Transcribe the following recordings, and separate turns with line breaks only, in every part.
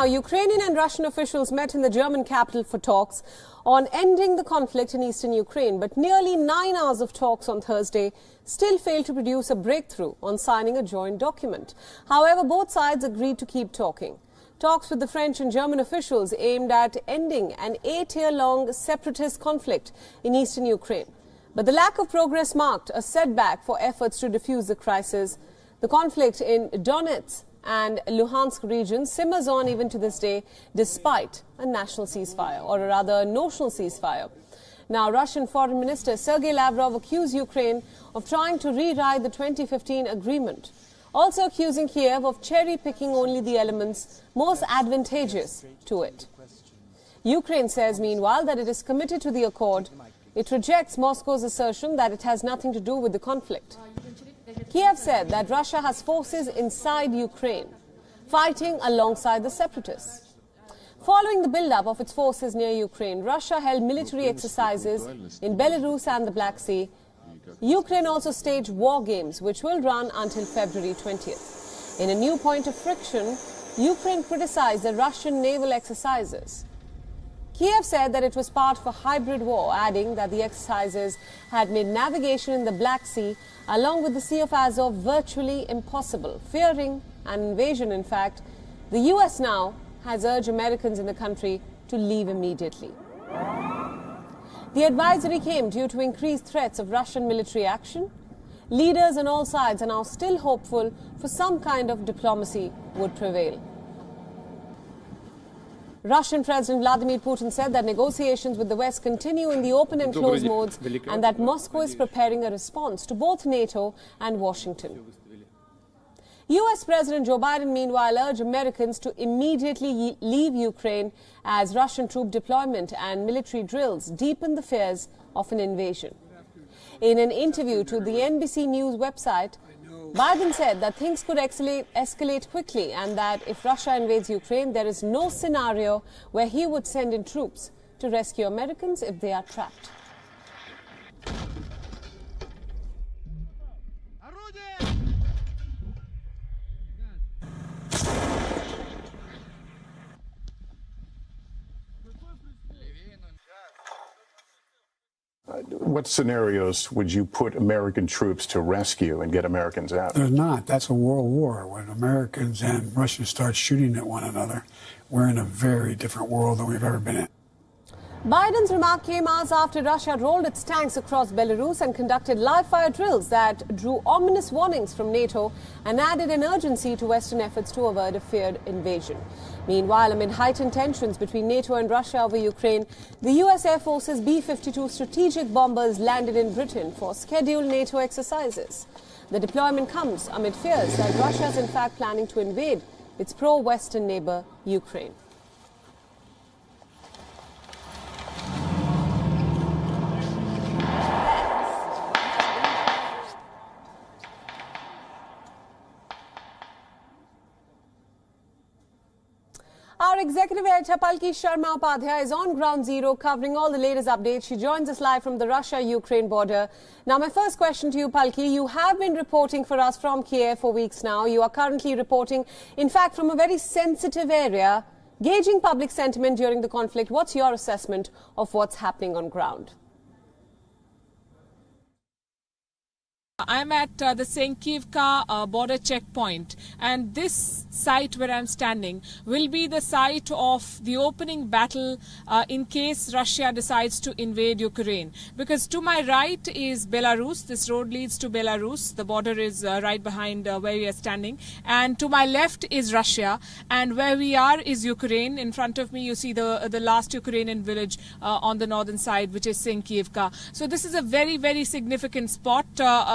Now, Ukrainian and Russian officials met in the German capital for talks on ending the conflict in eastern Ukraine, but nearly 9 hours of talks on Thursday still failed to produce a breakthrough on signing a joint document. However, both sides agreed to keep talking. Talks with the French and German officials aimed at ending an 8-year-long separatist conflict in eastern Ukraine. But the lack of progress marked a setback for efforts to defuse the crisis. The conflict in Donetsk and Luhansk region simmers on even to this day, despite a national ceasefire, or rather a notional ceasefire. Now, Russian Foreign Minister Sergei Lavrov accused Ukraine of trying to rewrite the 2015 agreement, also accusing Kiev of cherry-picking only the elements most advantageous to it. Ukraine says, meanwhile, that it is committed to the accord. It rejects Moscow's assertion that it has nothing to do with the conflict. Kiev said that Russia has forces inside Ukraine, fighting alongside the separatists. Following the build-up of its forces near Ukraine, Russia held military exercises in Belarus and the Black Sea. Ukraine also staged war games, which will run until February 20th. In a new point of friction, Ukraine criticized the Russian naval exercises. Kiev said that it was part of a hybrid war, adding that the exercises had made navigation in the Black Sea along with the Sea of Azov virtually impossible. Fearing an invasion, in fact, the US now has urged Americans in the country to leave immediately. The advisory came due to increased threats of Russian military action. Leaders on all sides are now still hopeful for some kind of diplomacy would prevail. Russian President Vladimir Putin said that negotiations with the West continue in the open and closed modes and that Moscow is preparing a response to both NATO and Washington. US President Joe Biden, meanwhile, urged Americans to immediately leave Ukraine as Russian troop deployment and military drills deepen the fears of an invasion. In an interview to the NBC News website, Biden said that things could escalate quickly and that if Russia invades Ukraine, there is no scenario where he would send in troops to rescue Americans if they are trapped.
What scenarios would you put American troops to rescue and get Americans out?
There's not. That's a world war. When Americans and Russians start shooting at one another, we're in a very different world than we've ever been in.
Biden's remark came hours after Russia rolled its tanks across Belarus and conducted live-fire drills that drew ominous warnings from NATO and added an urgency to Western efforts to avert a feared invasion. Meanwhile, amid heightened tensions between NATO and Russia over Ukraine, the US Air Force's B-52 strategic bombers landed in Britain for scheduled NATO exercises. The deployment comes amid fears that Russia is in fact planning to invade its pro-Western neighbor, Ukraine. Our executive editor Palki Sharma Upadhyay is on ground zero covering all the latest updates. She joins us live from the Russia-Ukraine border. Now, my first question to you, Palki, you have been reporting for us from Kiev for weeks now. You are currently reporting, in fact, from a very sensitive area, gauging public sentiment during the conflict. What's your assessment of what's happening on ground?
I'm at the Senkivka border checkpoint, and this site where I'm standing will be the site of the opening battle in case Russia decides to invade Ukraine. Because to my right is Belarus. This road leads to Belarus. The border is right behind where we are standing. And to my left is Russia. And where we are is Ukraine. In front of me, you see the last Ukrainian village on the northern side, which is Senkivka. So this is a very, very significant spot.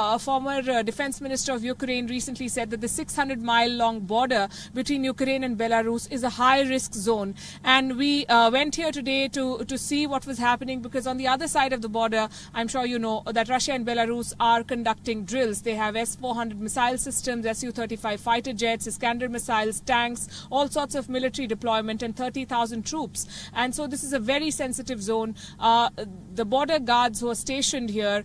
A former defense minister of Ukraine recently said that the 600-mile-long border between Ukraine and Belarus is a high-risk zone. And we went here today to see what was happening, because on the other side of the border, I'm sure you know that Russia and Belarus are conducting drills. They have S-400 missile systems, Su-35 fighter jets, Iskander missiles, tanks, all sorts of military deployment, and 30,000 troops. And so this is a very sensitive zone. The border guards who are stationed here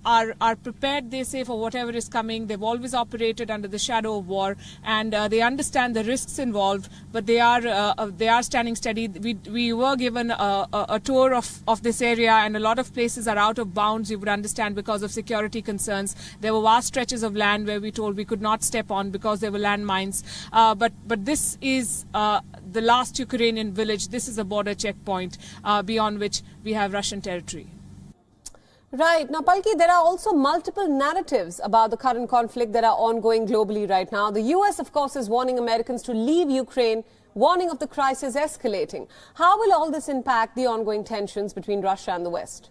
are prepared, they say, for whatever is coming. They've always operated under the shadow of war, and they understand the risks involved, but they are standing steady. We were given a tour of this area, and a lot of places are out of bounds, you would understand, because of security concerns. There were vast stretches of land where we told we could not step on because there were landmines. But this is the last Ukrainian village. This is a border checkpoint beyond which we have Russian territory.
Right. Now, Palki, there are also multiple narratives about the current conflict that are ongoing globally right now. The US, of course, is warning Americans to leave Ukraine, warning of the crisis escalating. How will all this impact the ongoing tensions between Russia and the West?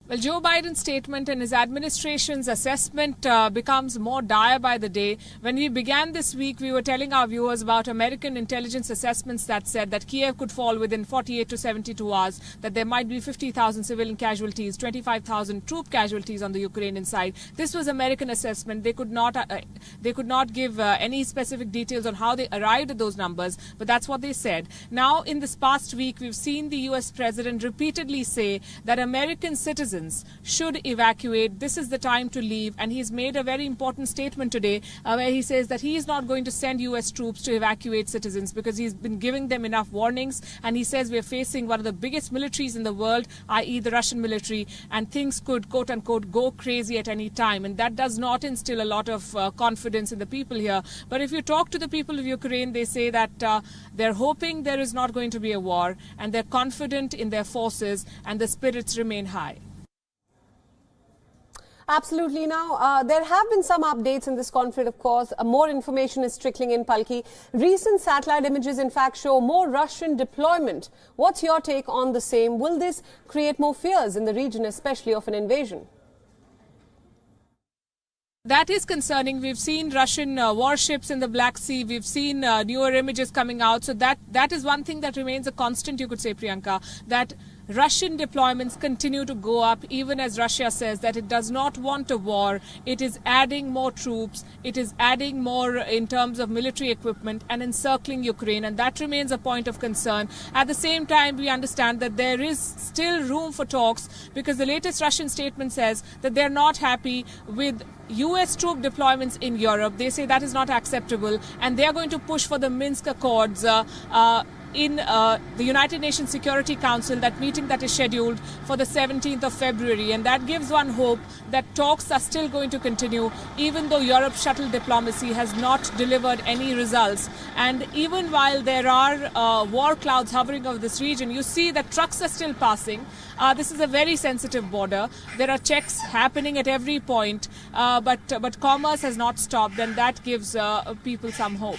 Well, Joe Biden's statement and his administration's assessment becomes more dire by the day. When we began this week, we were telling our viewers about American intelligence assessments that said that Kiev could fall within 48 to 72 hours, that there might be 50,000 civilian casualties, 25,000 troop casualties on the Ukrainian side. This was American assessment. They could not give any specific details on how they arrived at those numbers, but that's what they said. Now, in this past week, we've seen the U.S. president repeatedly say that American citizens should evacuate. This is the time to leave, and he's made a very important statement today where he says that he is not going to send U.S. troops to evacuate citizens because he's been giving them enough warnings, and he says we're facing one of the biggest militaries in the world, i.e. the Russian military, and things could, quote-unquote, go crazy at any time, and that does not instill a lot of confidence in the people here. But if you talk to the people of Ukraine, they say that they're hoping there is not going to be a war, and they're confident in their forces, and the spirits remain high.
Absolutely. Now, there have been some updates in this conflict, of course. More information is trickling in, Palki. Recent satellite images, in fact, show more Russian deployment. What's your take on the same? Will this create more fears in the region, especially of an invasion?
That is concerning. We've seen Russian warships in the Black Sea. We've seen newer images coming out. So that is one thing that remains a constant, you could say, Priyanka, that Russian deployments continue to go up, even as Russia says that it does not want a war. It is adding more troops. It is adding more in terms of military equipment and encircling Ukraine. And that remains a point of concern. At the same time, we understand that there is still room for talks, because the latest Russian statement says that they're not happy with U.S. troop deployments in Europe. They say that is not acceptable, and they are going to push for the Minsk Accords in the United Nations Security Council, that meeting that is scheduled for the 17th of February. And that gives one hope that talks are still going to continue, even though Europe's shuttle diplomacy has not delivered any results. And even while there are war clouds hovering over this region, you see that trucks are still passing. This is a very sensitive border. There are checks happening at every point, but commerce has not stopped, and that gives people some hope.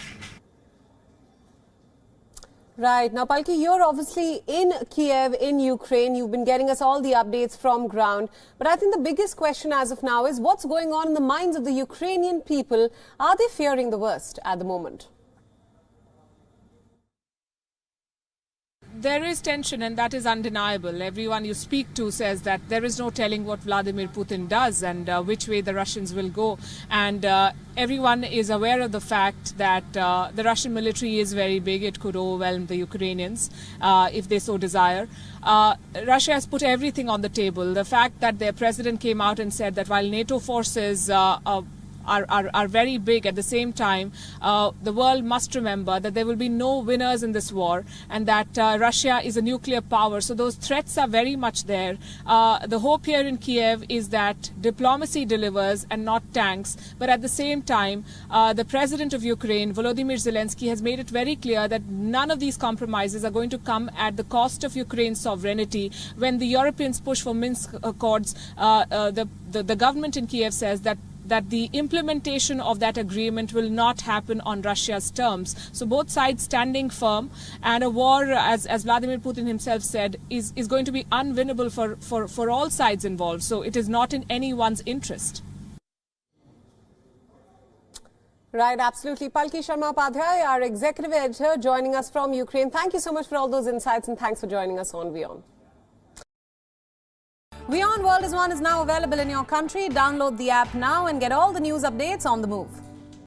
Right. Now, Palki, you're obviously in Kiev, in Ukraine. You've been getting us all the updates from ground. But I think the biggest question as of now is what's going on in the minds of the Ukrainian people? Are they fearing the worst at the moment?
There is tension, and that is undeniable. Everyone you speak to says that there is no telling what Vladimir Putin does and which way the Russians will go. And everyone is aware of the fact that the Russian military is very big. It could overwhelm the Ukrainians if they so desire. Russia has put everything on the table. The fact that their president came out and said that while NATO forces are very big, at the same time, the world must remember that there will be no winners in this war, and that Russia is a nuclear power. So those threats are very much there. The hope here in Kiev is that diplomacy delivers and not tanks. But at the same time, the president of Ukraine, Volodymyr Zelensky, has made it very clear that none of these compromises are going to come at the cost of Ukraine's sovereignty. When the Europeans push for Minsk Accords, the government in Kiev says that the implementation of that agreement will not happen on Russia's terms. So both sides standing firm, and a war, as Vladimir Putin himself said, is going to be unwinnable for all sides involved. So it is not in anyone's interest.
Right, absolutely. Palki Sharma Upadhyay, our executive editor, joining us from Ukraine. Thank you so much for all those insights, and thanks for joining us on WION. WION World is One is now available in your country. Download the app now and get all the news updates on the move.